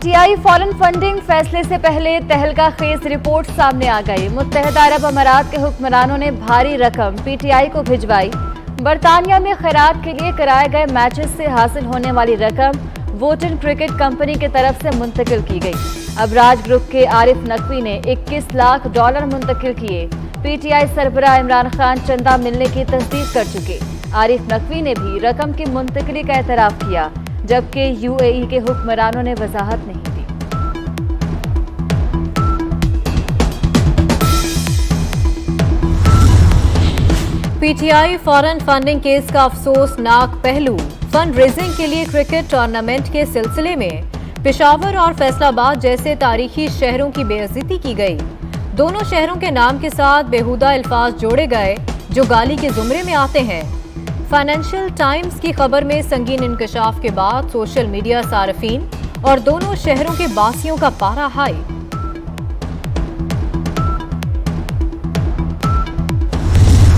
PTI foreign funding फैसले से पहले तहलका खेज रिपोर्ट सामने आ गई। मुत्तहिदा अरब अमारात के हुक्मरानों ने भारी रकम पीटीआई को भिजवाई। बरतानिया में खैरात के लिए कराए गए मैचेस से हासिल होने वाली रकम वोटन क्रिकेट कंपनी की तरफ से मुंतकिल की गई। अब राज ग्रुप के आरिफ नकवी ने $21 लाख मुंतकिल किए। पीटीआई सरबराह इमरान खान चंदा मिलने की तस्दीक कर चुके। आरिफ नकवी ने भी रकम की मुंतकिली का एतराफ किया, जबकि यूएई के हुक्मरानों ने वजाहत नहीं दी। पीटीआई फॉरेन फंडिंग केस का अफसोसनाक पहलू। फंड रेजिंग के लिए क्रिकेट टूर्नामेंट के सिलसिले में पेशावर और फैसलाबाद जैसे तारीखी शहरों की बेइज्जती की गई। दोनों शहरों के नाम के साथ बेहुदा अल्फाज जोड़े गए जो गाली के जुमरे में आते हैं। फाइनेंशियल टाइम्स की खबर में संगीन इंकशाफ के बाद सोशल मीडिया सार्फिन और दोनों शहरों के बासियों का पारा हाई।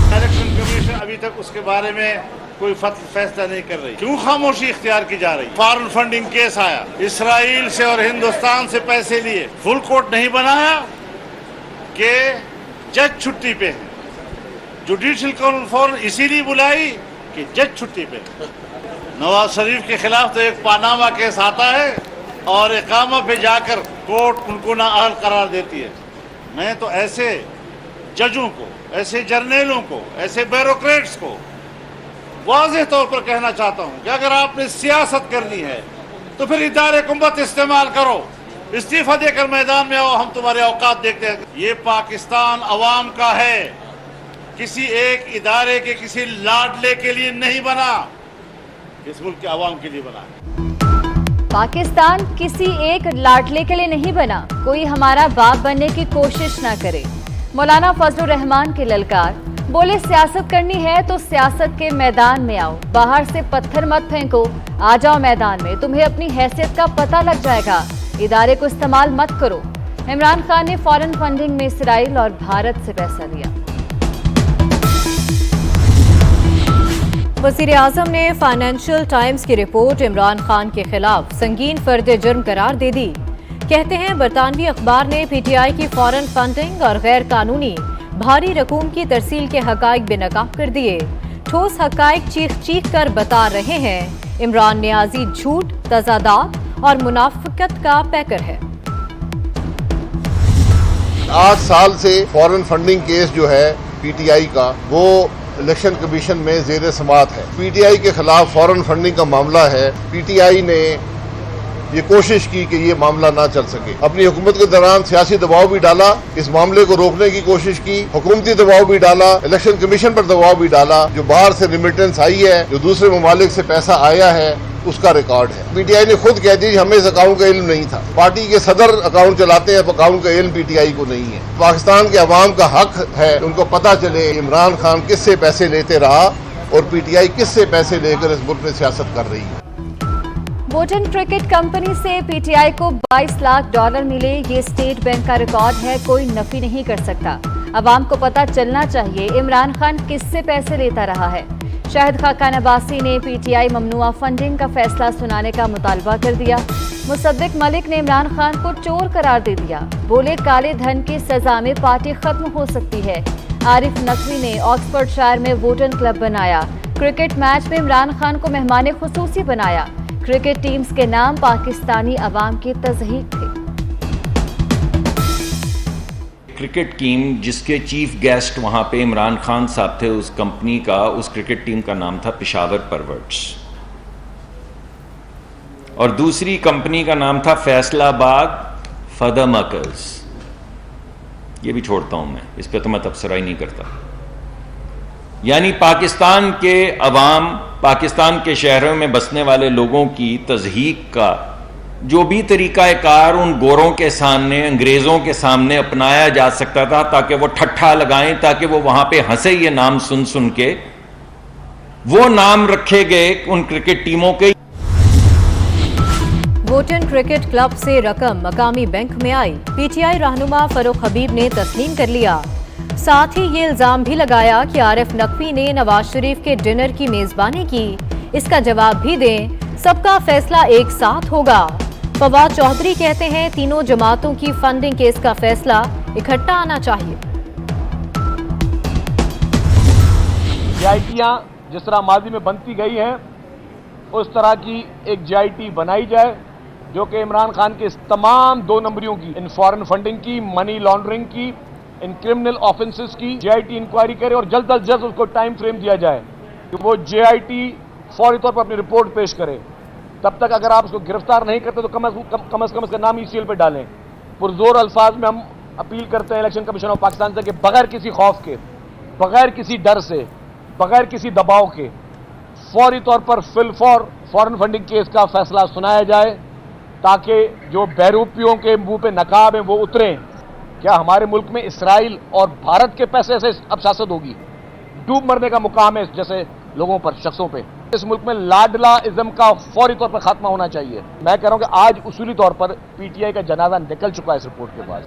इलेक्शन कमीशन अभी तक उसके बारे में कोई फैसला नहीं कर रही। क्यों खामोशी इख्तियार की जा रही? फॉरेन फंडिंग केस आया, इसराइल से और हिंदुस्तान से पैसे लिए, फुल कोर्ट नहीं बनाया कि जज छुट्टी पे है। जुडिशियल कॉन्फ्रेंस इसीलिए बुलाई कि जज छुट्टी पे। नवाज शरीफ के खिलाफ तो एक पानामा केस आता है और इकामा पे जाकर कोर्ट उनको नाअहल करार देती है। मैं तो ऐसे जजों को, ऐसे जर्नलों को, ऐसे ब्यूरोक्रेट्स को वाज़ेह तौर पर कहना चाहता हूं कि अगर आपने सियासत करनी है तो फिर इदारे हुकूमत इस्तेमाल करो, इस्तीफा देकर मैदान में आओ, हम तुम्हारे औकात देखते हैं। ये पाकिस्तान अवाम का है, किसी एक इदारे के किसी लाडले के लिए नहीं बना, इस मुल्क के अवाम के लिए बना है। पाकिस्तान किसी एक लाडले के लिए नहीं बना, कोई हमारा बाप बनने की कोशिश ना करे। मौलाना फजलुर रहमान के ललकार। बोले सियासत करनी है तो सियासत के मैदान में आओ, बाहर से पत्थर मत फेंको, आ जाओ मैदान में, तुम्हें अपनी हैसियत का पता लग जाएगा। इदारे को इस्तेमाल मत करो। इमरान खान ने फॉरेन फंडिंग में इसराइल और भारत से पैसा लिया। वज़ीर आज़म ने फाइनेंशियल टाइम्स की रिपोर्ट इमरान खान के खिलाफ संगीन फर्द जुर्म करार दे दी। कहते हैं बरतानवी अखबार ने पीटीआई की फॉरेन फंडिंग और गैर कानूनी भारी रकूम की तरसील के हकाइक बेनकाब कर दिए। ठोस हकाइक चीख चीख कर बता रहे हैं इमरान नियाजी झूठ, तजादात और मुनाफिकत का पैकर है। 8 साल से फॉरेन फंडिंग केस जो है पीटीआई का, वो इलेक्शन कमीशन में जेर समाअत है। पीटीआई के खिलाफ फॉरेन फंडिंग का मामला है। पीटीआई ने ये कोशिश की कि ये मामला ना चल सके। अपनी हुकूमत के दौरान सियासी दबाव भी डाला, इस मामले को रोकने की कोशिश की, हुकूमती दबाव भी डाला, इलेक्शन कमीशन पर दबाव भी डाला। जो बाहर से रिमिटेंस आई है, जो दूसरे ममालिक से पैसा आया है, उसका रिकॉर्ड है। पीटीआई ने खुद कह दी हमें इस अकाउंट का इल्म नहीं था। पार्टी के सदर अकाउंट चलाते हैं, अकाउंट का इल्म पीटीआई को नहीं है। पाकिस्तान के अवाम का हक है उनको पता चले इमरान खान किससे पैसे लेते रहा और पीटीआई किससे पैसे लेकर इस मुल्क में सियासत कर रही है। वोटन क्रिकेट कंपनी से पीटीआई को $22 लाख मिले। ये स्टेट बैंक का रिकॉर्ड है, कोई नफी नहीं कर सकता। अवाम को पता चलना चाहिए इमरान खान किससे पैसे लेता रहा है। शाहिद खाकान अब्बासी ने पीटीआई ममनुआ फंडिंग का फैसला सुनाने का मुतालबा कर दिया। मुसद्दिक मलिक ने इमरान खान को चोर करार दे दिया। बोले काले धन की सजा में पार्टी खत्म हो सकती है। आरिफ नकवी ने ऑक्सफोर्डशायर में वोटन क्लब बनाया। क्रिकेट मैच में इमरान खान को मेहमान खुसूसी बनाया। क्रिकेट टीम्स के नाम पाकिस्तानी अवाम की तज़हीक थे। क्रिकेट टीम जिसके चीफ गेस्ट वहाँ पे इमरान खान साहब थे, उस कंपनी का, उस क्रिकेट टीम का नाम था पेशावर परवर्ट्स, और दूसरी कंपनी का नाम था फैसलाबाद फदमकर्स। ये भी छोड़ता हूँ मैं, इस पे तो मैं तबसरा ही नहीं करता। यानी पाकिस्तान के अवाम, पाकिस्तान के शहरों में बसने वाले लोगों की तज़हीक का जो भी तरीक़ाकार उन गोरों के सामने, अंग्रेज़ों के सामने अपनाया जा सकता था ताकि वो ठट्ठा लगाएं, ताकि वो वहाँ पे हंसे ये नाम सुन सुन के, वो नाम रखे गए उन क्रिकेट टीमों के। वोटन क्रिकेट क्लब से रकम मकामी बैंक में आई। पीटीआई रहनुमा फरूख हबीब ने तस्लीम कर लिया। साथ ही ये इल्जाम भी लगाया कि आरिफ नकवी ने नवाज शरीफ के डिनर की मेजबानी की। इसका जवाब भी दें, सबका फैसला एक साथ होगा। फवाद चौधरी कहते हैं तीनों जमातों की फंडिंग केस का फैसला इकट्ठा आना चाहिए। JITयां जिस तरह माजी में बनती गई हैं उस तरह की एक JIT बनाई जाए जो कि इमरान खान के इस तमाम 2 नंबरियों की, इन फॉरेन फंडिंग की, मनी लॉन्ड्रिंग की, इन क्रिमिनल ऑफेंसेस की JIT इंक्वायरी करे और जल्द अज जल्द उसको टाइम फ्रेम दिया जाए कि वो JIT फौरी तौर पर अपनी रिपोर्ट पेश करे। तब तक अगर आप उसको गिरफ्तार नहीं करते तो कम से कम उसका नाम ECL पे डालें। पुरजोर अल्फाज में हम अपील करते हैं इलेक्शन कमीशन ऑफ पाकिस्तान से कि बगैर किसी खौफ के, बगैर किसी डर से, बगैर किसी दबाव के फौरी तौर पर फॉरेन फंडिंग केस का फैसला सुनाया जाए ताकि जो बहरूपियों के मुंह पे नकाब हैं वो उतरें। क्या हमारे मुल्क में इसराइल और भारत के पैसे से अब सियासत होगी? डूब मरने का मुकाम है जैसे लोगों पर, शख्सों पे। इस मुल्क में लाडला इज्म का फौरी तौर पर खात्मा होना चाहिए। मैं कह रहा हूं कि आज उसूली तौर पर PTI का जनाजा निकल चुका है इस रिपोर्ट के बाद।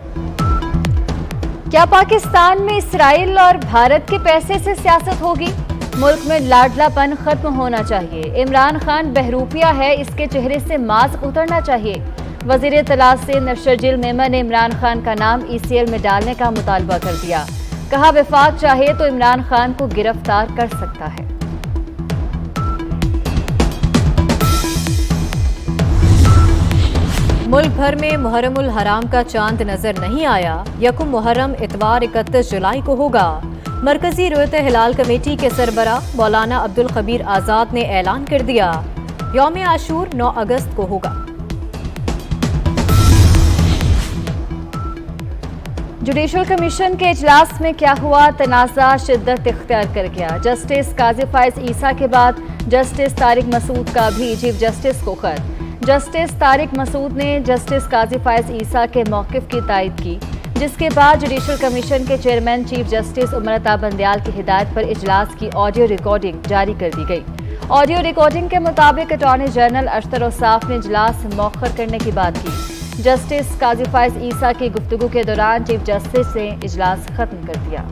क्या पाकिस्तान में इसराइल और भारत के पैसे से सियासत होगी? मुल्क में लाडलापन खत्म होना चाहिए। इमरान खान बहरूपिया है, इसके चेहरे से मास्क उतरना चाहिए। वजीर इत्तलात से नशरजिल मेमन ने इमरान खान का नाम ECL में डालने का मुतालबा कर दिया। कहा वफाक चाहे तो इमरान खान को गिरफ्तार कर सकता है। मुल्क भर में मुहर्रमुल हराम का चांद नजर नहीं आया। यकुम मुहर्रम इतवार 31 जुलाई को होगा। मरकजी रुयत हिलाल कमेटी के सरबरा मौलाना अब्दुल खबीर आजाद ने ऐलान कर दिया यौम आशूर 9 अगस्त को होगा। जुडिशल कमीशन के इजलास में क्या हुआ? तनाज़ा शिद्दत इख्तियार कर गया। जस्टिस काजी फायज ईसा के बाद जस्टिस तारिक मसूद का भी चीफ जस्टिस को खत। जस्टिस तारिक मसूद ने जस्टिस काजी फायज ईसा के मौक़िफ़ की तायद की, जिसके बाद जुडिशल कमीशन के चेयरमैन चीफ जस्टिस उमरता बंदयाल की हिदायत पर इजलास की ऑडियो रिकॉर्डिंग जारी कर दी गई। ऑडियो रिकॉर्डिंग के मुताबिक अटॉर्नी जनरल अशतर औसाफ ने इजलास मौखर करने की बात की। जस्टिस काजी फायज ईसा की गुफ्तगू के दौरान चीफ जस्टिस ने इजलास खत्म कर दिया।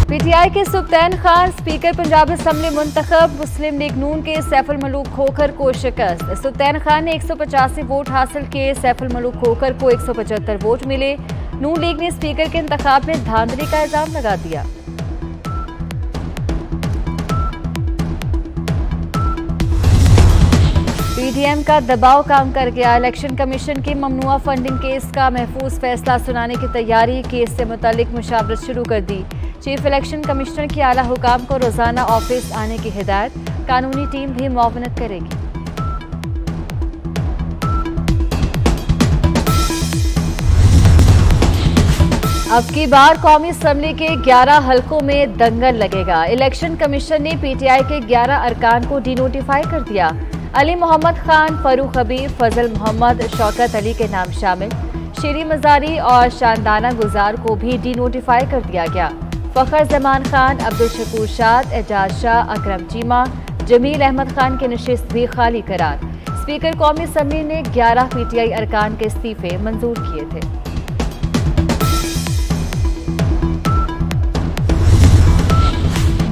PTI के सुल्तान खान स्पीकर पंजाब असम्बली मुंतखब। मुस्लिम लीग नून के सैफुल मलूक खोखर को शिकस्त। सुल्तान खान ने 185 वोट हासिल किए। सैफुल मलूक खोखर को 175 वोट मिले। नून लीग ने स्पीकर के इंतखाब में धांधली का इल्जाम लगा दिया। PDM का दबाव काम कर गया। इलेक्शन कमीशन की ममनुआ फंडिंग केस का महफूज फैसला सुनाने की तैयारी। केस से मुतालिक मुशावरत शुरू कर दी। चीफ इलेक्शन कमिश्नर की आला हुकाम को रोजाना ऑफिस आने की हिदायत। कानूनी टीम भी मुआवनत करेगी। अब की बार कौमी असम्बली के 11 हलकों में दंगल लगेगा। इलेक्शन कमीशन ने PTI के 11 अरकान को डीनोटिफाई कर दिया। अली मोहम्मद खान, फरूख हबीब, फजल मोहम्मद, शौकत अली के नाम शामिल। शीरी मजारी और शानदाना गुजार को भी डीनोटिफाई कर दिया गया। फखर जमान खान, अब्दुल शकूर शाद, एजाज शाह, अकरम चीमा, जमील अहमद खान की नशिस्त भी खाली करार। स्पीकर कौमी असम्बली ने 11 PTI अरकान के इस्तीफे मंजूर किए थे।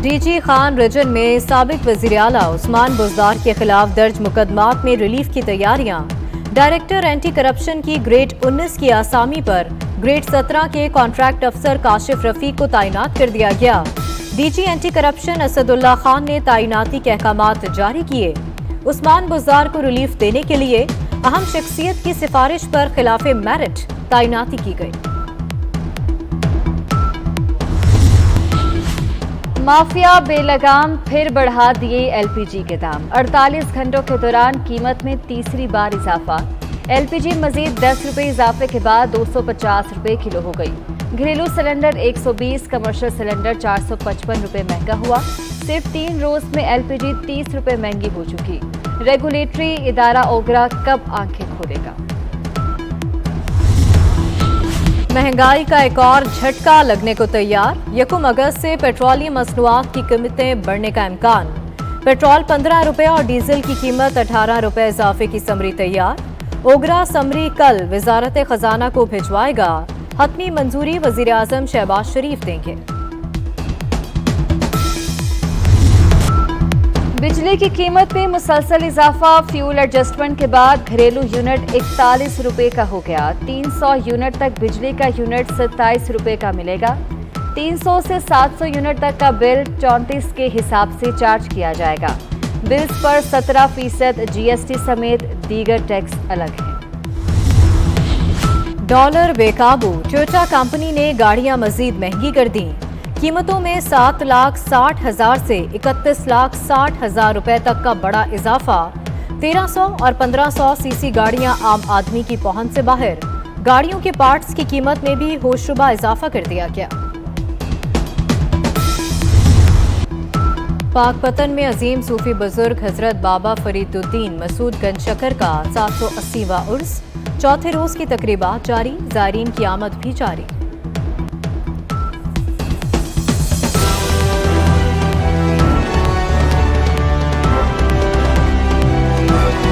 DG खान रीजन में साबिक वजीर आला उस्मान बुज़दार के खिलाफ दर्ज मुकदमात में रिलीफ की तैयारियां। डायरेक्टर एंटी करप्शन की ग्रेड 19 की आसामी पर ग्रेड 17 के कॉन्ट्रैक्ट अफसर काशिफ रफीक को तैनात कर दिया गया। DG anti corruption Asadullah Khan ने तैनाती के अहकामात जारी किए। उस्मान बुज़दार को रिलीफ देने के लिए अहम शख्सियत की सिफारिश पर खिलाफे मेरिट तैनाती की गई। माफिया बेलगाम फिर बढ़ा दिए LPG के दाम। 48 घंटों के दौरान कीमत में तीसरी बार इजाफा। LPG मजीद 10 रुपये इजाफे के बाद 250 रुपये किलो हो गई। घरेलू सिलेंडर 120, कमर्शियल सिलेंडर 455 रुपये महंगा हुआ। सिर्फ 3 रोज में LPG 30 रुपये महंगी हो चुकी। रेगुलेटरी इदारा ओगरा कब आंखें खोलेगा? महंगाई का एक और झटका लगने को तैयार। 1 अगस्त से पेट्रोलियम मसनूआत की कीमतें बढ़ने का इम्कान। पेट्रोल 15 रुपये और डीजल की कीमत 18 रुपये इजाफे की समरी तैयार। ओगरा समरी कल वजारत खजाना को भिजवाएगा। हतमी मंजूरी वजीर आजम शहबाज शरीफ देंगे। बिजली की कीमत में मुसलसल इजाफा, फ्यूल एडजस्टमेंट के बाद घरेलू यूनिट 41 रुपए का हो गया। 300 यूनिट तक बिजली का यूनिट 27 रुपए का मिलेगा। 300 से 700 यूनिट तक का बिल 34 के हिसाब से चार्ज किया जाएगा। बिल्स पर 17% जीएसटी समेत दीगर टैक्स अलग है। डॉलर बेकाबू, टोयोटा कंपनी ने गाड़ियां मजीद महंगी कर दी। कीमतों में 7,60,000 से 31,60,000 रुपए तक का बड़ा इजाफा। 1300 और 1500 सीसी गाड़ियां आम आदमी की पहुंच से बाहर। गाड़ियों के पार्ट्स की कीमत में भी होशरुबा इजाफा कर दिया गया। पाकपतन में अजीम सूफी बुजुर्ग हजरत बाबा फरीदुद्दीन मसूद गंजशकर का 780वां उर्स, चौथे रोज की तकरीबात जारी, ज़ायरीन की आमद भी जारी।